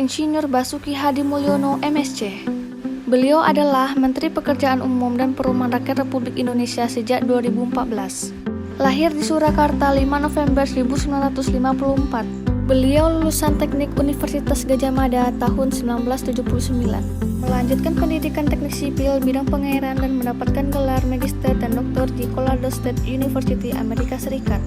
Insinyur Basuki Hadi Mulyono, MSc. Beliau adalah Menteri Pekerjaan Umum dan Perumahan Rakyat Republik Indonesia sejak 2014. Lahir di Surakarta 5 November 1954. Beliau lulusan Teknik Universitas Gadjah Mada tahun 1979. Melanjutkan pendidikan teknik sipil bidang pengairan dan mendapatkan gelar magister dan doktor di Colorado State University, Amerika Serikat.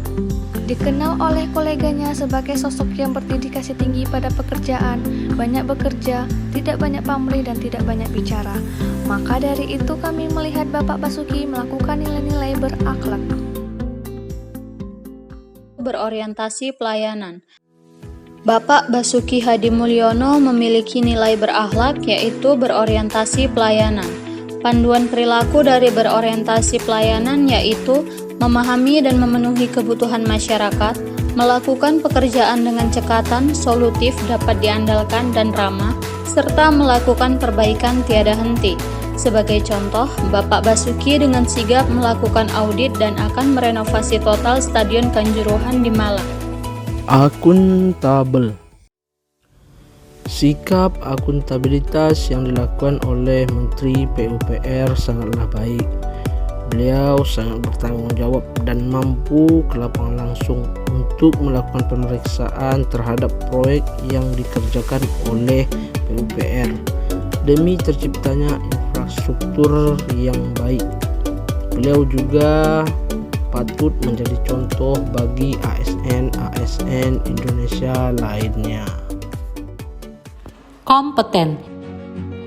Dikenal oleh koleganya sebagai sosok yang berdedikasi tinggi pada pekerjaan, banyak bekerja, tidak banyak pamrih dan tidak banyak bicara. Maka dari itu kami melihat Bapak Basuki melakukan nilai-nilai berakhlak. Berorientasi pelayanan. Bapak Basuki Hadi Mulyono memiliki nilai berakhlak yaitu berorientasi pelayanan. Panduan perilaku dari berorientasi pelayanan yaitu memahami dan memenuhi kebutuhan masyarakat, melakukan pekerjaan dengan cekatan, solutif, dapat diandalkan dan ramah, serta melakukan perbaikan tiada henti. Sebagai contoh, Bapak Basuki dengan sigap melakukan audit dan akan merenovasi total Stadion Kanjuruhan di Malang. Akuntabel. Sikap akuntabilitas yang dilakukan oleh Menteri PUPR sangatlah baik. Beliau sangat bertanggung jawab dan mampu ke lapangan langsung untuk melakukan pemeriksaan terhadap proyek yang dikerjakan oleh PUPR demi terciptanya infrastruktur yang baik. Beliau juga patut menjadi contoh bagi ASN Indonesia lainnya. Kompeten.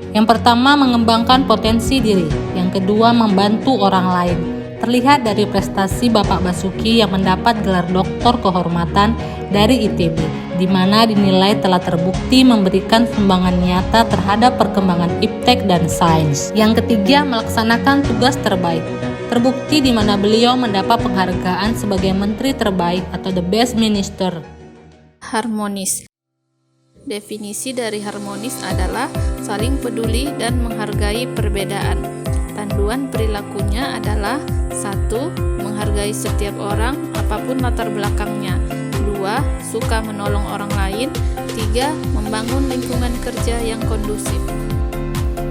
Yang pertama, mengembangkan potensi diri. Yang kedua, membantu orang lain. Terlihat dari prestasi Bapak Basuki yang mendapat gelar doktor kehormatan dari ITB, di mana dinilai telah terbukti memberikan sumbangan nyata terhadap perkembangan iptek dan sains. Yang ketiga, melaksanakan tugas terbaik. Terbukti di mana beliau mendapat penghargaan sebagai Menteri Terbaik atau The Best Minister. Harmonis. Definisi dari harmonis adalah saling peduli dan menghargai perbedaan. Panduan perilakunya adalah 1. Menghargai setiap orang apapun latar belakangnya. 2. Suka menolong orang lain. 3. Membangun lingkungan kerja yang kondusif.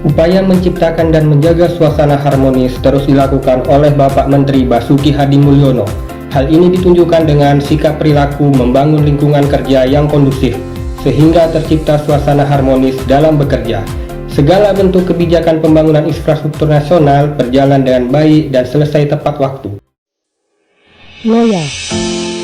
Upaya menciptakan dan menjaga suasana harmonis terus dilakukan oleh Bapak Menteri Basuki Hadi Mulyono. Hal ini ditunjukkan dengan sikap perilaku membangun lingkungan kerja yang kondusif, sehingga tercipta suasana harmonis dalam bekerja. Segala bentuk kebijakan pembangunan infrastruktur nasional berjalan dengan baik dan selesai tepat waktu. Loyal.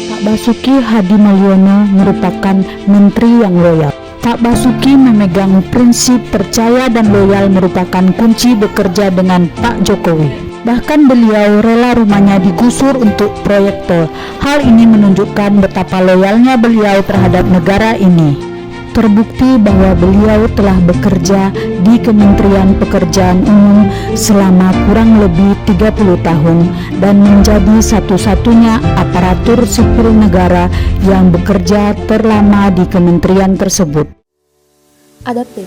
Pak Basuki Hadi Mulyono merupakan menteri yang loyal. Pak Basuki memegang prinsip percaya dan loyal merupakan kunci bekerja dengan Pak Jokowi. Bahkan beliau rela rumahnya digusur untuk proyek tol. Hal ini menunjukkan betapa loyalnya beliau terhadap negara ini. Terbukti bahwa beliau telah bekerja di Kementerian Pekerjaan Umum selama kurang lebih 30 tahun dan menjadi satu-satunya aparatur sipil negara yang bekerja terlama di kementerian tersebut. Adaptif.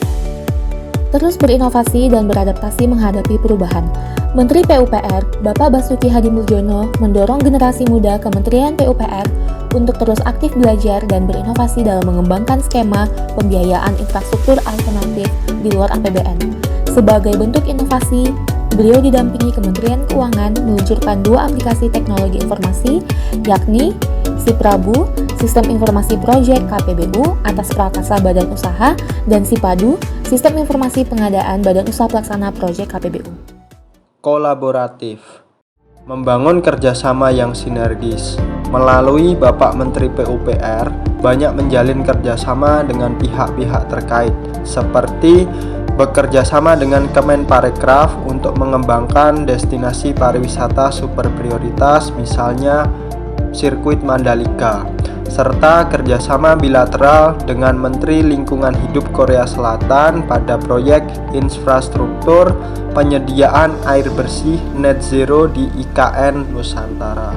Terus berinovasi dan beradaptasi menghadapi perubahan. Menteri PUPR, Bapak Basuki Hadi Mulyono, mendorong generasi muda Kementerian PUPR untuk terus aktif belajar dan berinovasi dalam mengembangkan skema pembiayaan infrastruktur alternatif di luar APBN. Sebagai bentuk inovasi, beliau didampingi Kementerian Keuangan meluncurkan 2 aplikasi teknologi informasi, yakni SIPRABU, Sistem Informasi Proyek KPBU atas prakarsa Badan Usaha, dan SIPADU, Sistem Informasi Pengadaan Badan Usaha Pelaksana Proyek KPBU. Kolaboratif. Membangun kerjasama yang sinergis. Melalui Bapak Menteri PUPR, banyak menjalin kerjasama dengan pihak-pihak terkait, seperti bekerjasama dengan Kemenparekraf untuk mengembangkan destinasi pariwisata super prioritas, misalnya sirkuit Mandalika, serta kerjasama bilateral dengan Menteri Lingkungan Hidup Korea Selatan pada proyek infrastruktur penyediaan air bersih net zero di IKN Nusantara.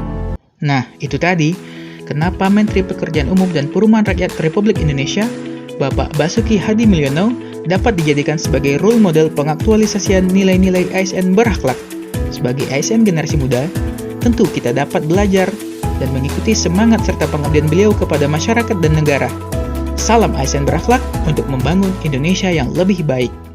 Nah, itu tadi kenapa Menteri Pekerjaan Umum dan Perumahan Rakyat Republik Indonesia, Bapak Basuki Hadi Mulyono, dapat dijadikan sebagai role model pengaktualisasian nilai-nilai ASN berakhlak. Sebagai ASN generasi muda, tentu kita dapat belajar dan mengikuti semangat serta pengabdian beliau kepada masyarakat dan negara. Salam ASN berakhlak untuk membangun Indonesia yang lebih baik.